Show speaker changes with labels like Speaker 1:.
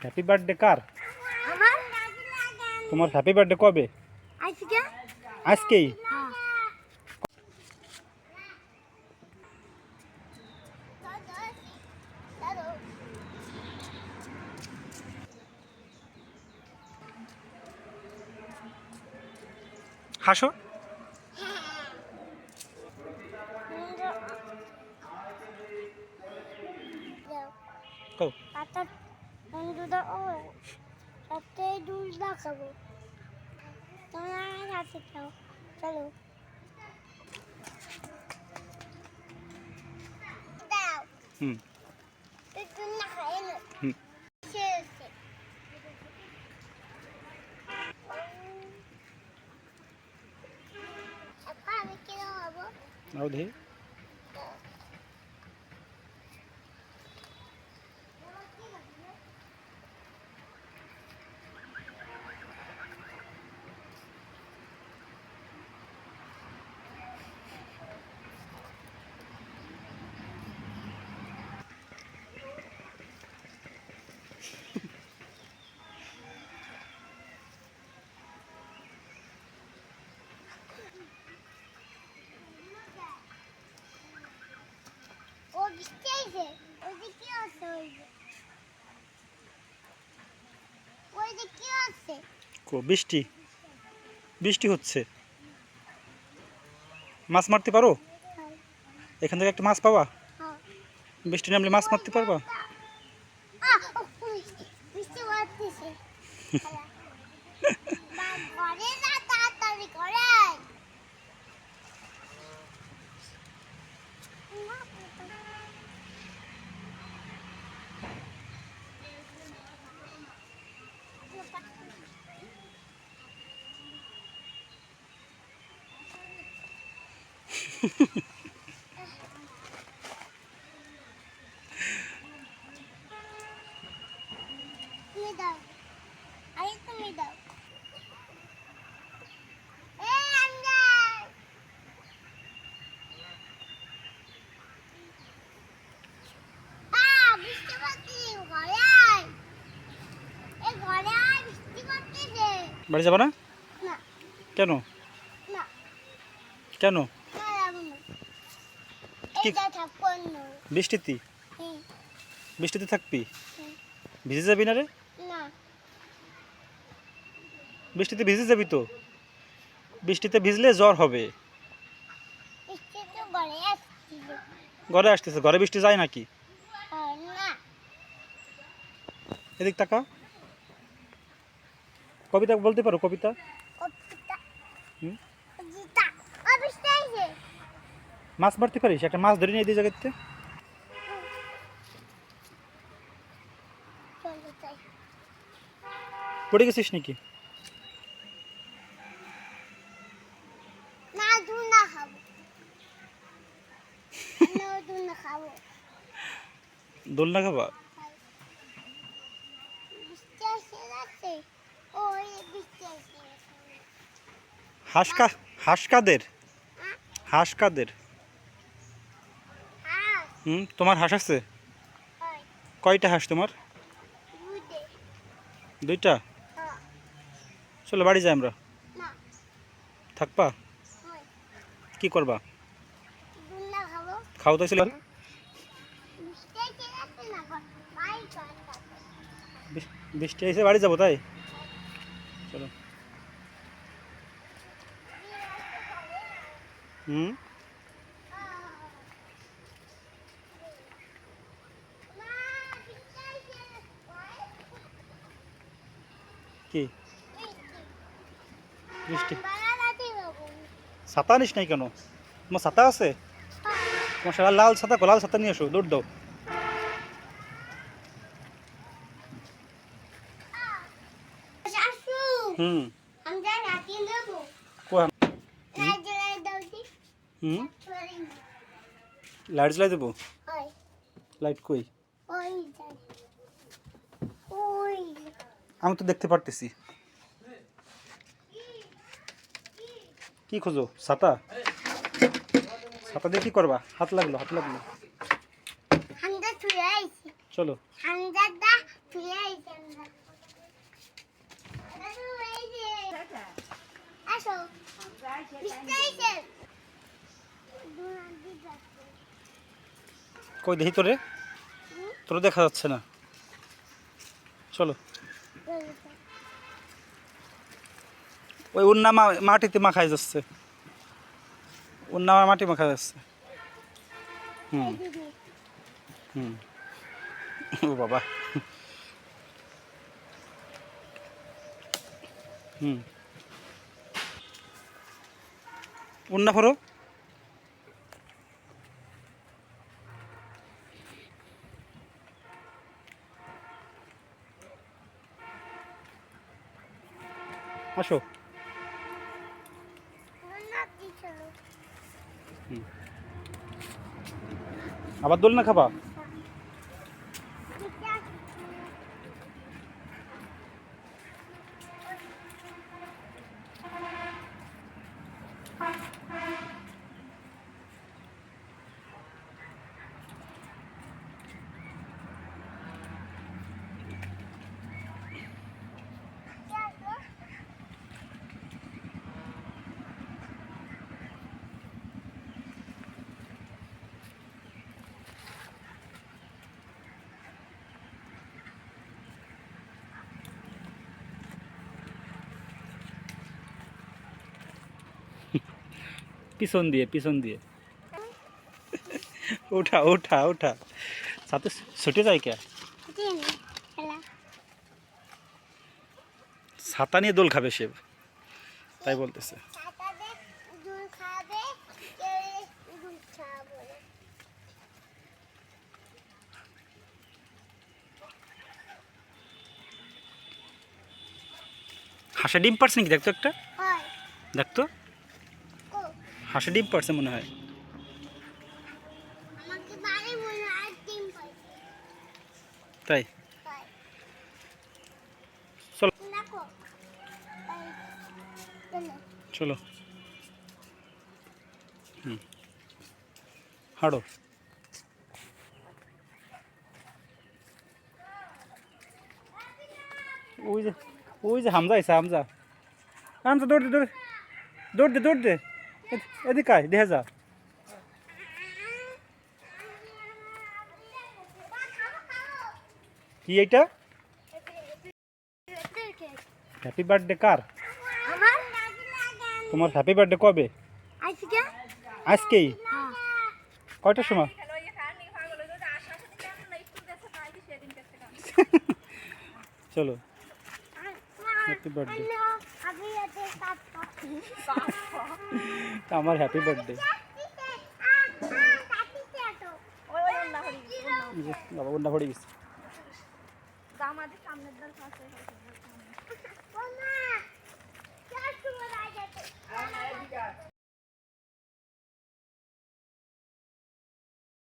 Speaker 1: Happy birthday কার?
Speaker 2: আমার।
Speaker 1: তোমার happy birthday কবে?
Speaker 2: আজকে।
Speaker 1: আজকেই?
Speaker 2: হ্যাঁ।
Speaker 1: হাসো। কও।
Speaker 2: পাতা বন্ধুরা ও সাথে দুধ দেখাবো। তোমরা সাথে খাও, চলো। দাও।
Speaker 1: হুম।
Speaker 2: তুই না খাই না।
Speaker 1: হুম।
Speaker 2: শেষ। এখন আমি কি হবো?
Speaker 1: নাও দেখি।
Speaker 2: ও বৃষ্টি আইছে। ওইদিকে কি আছে? ওইদিকে কি আছে?
Speaker 1: কো বৃষ্টি? বৃষ্টি হচ্ছে। মাছ মারতে পারো?
Speaker 2: হ্যাঁ।
Speaker 1: এখান থেকে একটা মাছ পাবা?
Speaker 2: হ্যাঁ।
Speaker 1: বৃষ্টি নামলে মাছ মারতে পারবা?
Speaker 2: বৃষ্টি পড়তেছে। ঘরে না, তাড়াতাড়ি ঘরে আয়। তুমি দাও। আরে তুমি দাও। এই আন্দাজ। বৃষ্টি পড়তেছে, ঘরে আয়। এই ঘরে আয়, বৃষ্টি পড়তেছে।
Speaker 1: বাড়ি যাবা না?
Speaker 2: না।
Speaker 1: কেন?
Speaker 2: না।
Speaker 1: কেন?
Speaker 2: না যাবো না।
Speaker 1: কি?
Speaker 2: এইটা থাকবো না।
Speaker 1: বৃষ্টিতে?
Speaker 2: হুম।
Speaker 1: বৃষ্টিতে থাকবি?
Speaker 2: হুম।
Speaker 1: ভিজে যাবি না রে?
Speaker 2: না।
Speaker 1: বৃষ্টিতে ভিজে যাবি তো। বৃষ্টিতে ভিজলে জ্বর হবে।
Speaker 2: বৃষ্টি তো ঘরে আসছিল।
Speaker 1: ঘরে আসতেছে, ঘরে বৃষ্টি যায় নাকি?
Speaker 2: না।
Speaker 1: এদিক তাকা। কবিতা বলতে পারো? কবিতা?
Speaker 2: কবিতা।
Speaker 1: হুম।
Speaker 2: কবিতা। ও বৃষ্টি আইছে।
Speaker 1: মাছ মারতে পারিস? একটা মাছ ধরে নিয়ে এই জায়গাতে।
Speaker 2: চলো যাই।
Speaker 1: পড়ে গেছিস নাকি?
Speaker 2: না, দুনা খাবো। না, দুনা খাবো।
Speaker 1: দোলনা খাবা?
Speaker 2: বৃষ্টি আসে যাচ্ছে। ওই বৃষ্টি আসে।
Speaker 1: হাঁস কাদের? হাঁস কাদের?
Speaker 2: হ্যাঁ।
Speaker 1: তোমার হাঁস আছে?
Speaker 2: হয়।
Speaker 1: কয়টা হাঁস তোমার?
Speaker 2: দুধে।
Speaker 1: দুইটা?
Speaker 2: হ্যাঁ।
Speaker 1: চলো বাড়ি যাই আমরা।
Speaker 2: না।
Speaker 1: থাকবা?
Speaker 2: হয়।
Speaker 1: কি করবা?
Speaker 2: দুনা খাবো।
Speaker 1: খাও তো ছিল।
Speaker 2: বৃষ্টি আসে যাচ্ছে না, বাই কর।
Speaker 1: বৃষ্টি এসে বাড়ি যাবো তাই? চলো। হুম। কি? বৃষ্টি? ছাতা নিস নাই কেন? তোমার ছাতা আছে? তোমার সারা লাল ছাতা, লাল ছাতা নিয়ে এসো, দৌড় দাও। হুম। কোন? হুম। লাইট জ্বালাই দেবো? লাইট কই? আমি তো দেখতে পারতেছি। কি খোঁজো? ছাতা? ছাতা দিয়ে কি করবা? হাত লাগলো, হাত লাগলো। চলো। কই দেখি তোরে, তোরে দেখা যাচ্ছে না। চলো, ওই উন্না মাটিতে মাখাই যাচ্ছে, উন্না মাটি মাখা যাচ্ছে। হুম হুম। ও বাবা। হুম, উন্না ফরো। আসো। হুম, আবার দোলনা খাবা? পিছন দিয়ে, পিছন দিয়ে। উঠা উঠা উঠা, সাথে ছুটে যায় কে? ছাতা নিয়ে দোল খাবে সে, তাই বলতেছে। হাঁসে ডিম পারছে নাকি দেখতো একটা, দেখতো হাঁসে ডিম পারছে মনে হয়। তাই চলো চলো। হুম, হাঁটো। ওই যে, ওই যে হামজা আইসা, হামজা, হামজা দৌড় দে, দৌড় দৌড় দে, দৌড় দে, এদিকে আয়, দেখে যা। কি এইটা? হ্যাপি বার্থডে কার? তোমার হ্যাপি বার্থডে কবে? আজকেই? কয়টার সময়? চলো, হ্যাপি বার্থডে। আমার হ্যাপি বার্থডে। বাবা বন্যা পড়ে গেছে।